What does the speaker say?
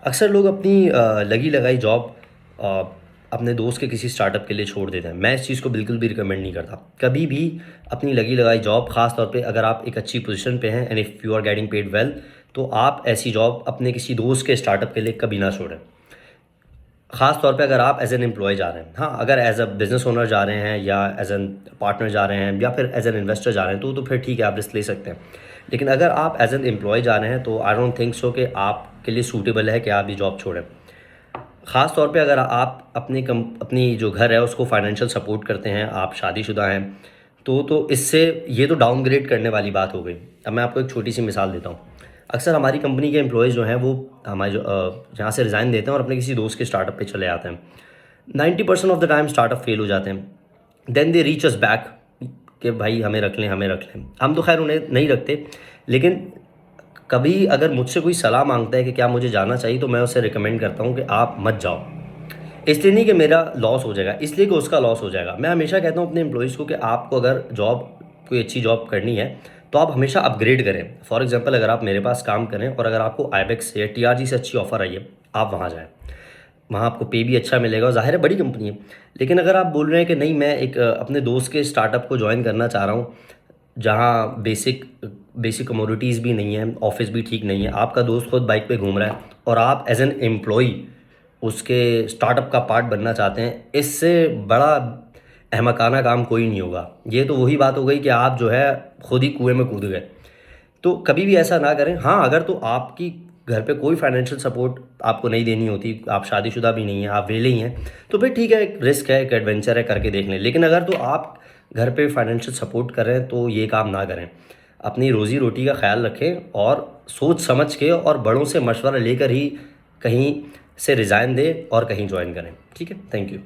अक्सर लोग अपनी लगी लगाई जॉब अपने दोस्त के किसी स्टार्टअप के लिए छोड़ देते हैं। मैं इस चीज़ को बिल्कुल भी रिकमेंड नहीं करता। कभी भी अपनी लगी लगाई जॉब, ख़ास तौर पे अगर आप एक अच्छी पोजीशन पे हैं and if you are getting paid well, तो आप ऐसी जॉब अपने किसी दोस्त के स्टार्टअप के लिए कभी ना छोड़ें। ख़ास तौर पे अगर आप एज एन एम्प्लॉय जा रहे हैं। हाँ, अगर एज अ बिज़नेस ओनर जा रहे हैं या एज एन पार्टनर जा रहे हैं या फिर एज एन इन्वेस्टर जा रहे हैं, तो फिर ठीक है, आप रिस्क ले सकते हैं। लेकिन अगर आप एज एन एम्प्लॉय जा रहे हैं तो आई डोंट थिंक सो कि आपके लिए सूटेबल है कि आप ये जॉब छोड़ें। ख़ास तौर पे अगर आप अपनी जो घर है उसको फाइनेंशियल सपोर्ट करते हैं, आप शादीशुदा हैं, तो इससे ये तो डाउनग्रेड करने वाली बात हो गई। अब मैं आपको एक छोटी सी मिसाल देता हूँ। अक्सर हमारी कंपनी के एम्प्लॉयज़ जो हैं वो हमारे यहाँ से रिज़ाइन देते हैं और अपने किसी दोस्त के स्टार्टअप पे चले आते हैं। 90% of the time startup fail हो जाते हैं। Then they reach us back कि भाई हमें रख लें, हमें रख लें। हम तो खैर उन्हें नहीं रखते, लेकिन कभी अगर मुझसे कोई सलाह मांगता है कि क्या मुझे जाना चाहिए, तो मैं उसे रिकमेंड करता हूँ कि आप मत जाओ। इसलिए नहीं कि मेरा लॉस हो जाएगा, इसलिए कि उसका लॉस हो जाएगा। मैं हमेशा कहता हूँ अपने एम्प्लॉइज़ को कि आपको अगर कोई अच्छी जॉब करनी है, तो आप हमेशा अपग्रेड करें। फॉर एग्जांपल, अगर आप मेरे पास काम करें और अगर आपको आईबेक्स या टीआरजी से अच्छी ऑफ़र आई है, आप वहाँ जाएँ। वहाँ आपको पे भी अच्छा मिलेगा और ज़ाहिर है बड़ी कंपनी है। लेकिन अगर आप बोल रहे हैं कि नहीं, मैं एक अपने दोस्त के स्टार्टअप को जॉइन करना चाह रहा हूँ, जहाँ बेसिक बेसिक कमोडिटीज़ भी नहीं है, ऑफ़िस भी ठीक नहीं है, आपका दोस्त खुद बाइक पे घूम रहा है और आप एज़ एन एम्प्लॉई उसके स्टार्टअप का पार्ट बनना चाहते हैं, इससे बड़ा अहमकाना काम कोई नहीं होगा। ये तो वही बात हो गई कि आप जो है खुद ही कुएँ में कूद गए। तो कभी भी ऐसा ना करें। हाँ, अगर तो आपकी घर पे कोई फाइनेंशियल सपोर्ट आपको नहीं देनी होती, आप शादीशुदा भी नहीं हैं, आप वेले ही हैं, तो फिर ठीक है, एक रिस्क है, एक एडवेंचर है, करके देख लें। लेकिन अगर तो आप घर पे फाइनेंशियल सपोर्ट कर रहे हैं, तो ये काम ना करें। अपनी रोज़ी रोटी का ख्याल रखें और सोच समझ के और बड़ों से मशवरा लेकर ही कहीं से रिज़ाइन दें और कहीं जॉइन करें। ठीक है, थैंक यू।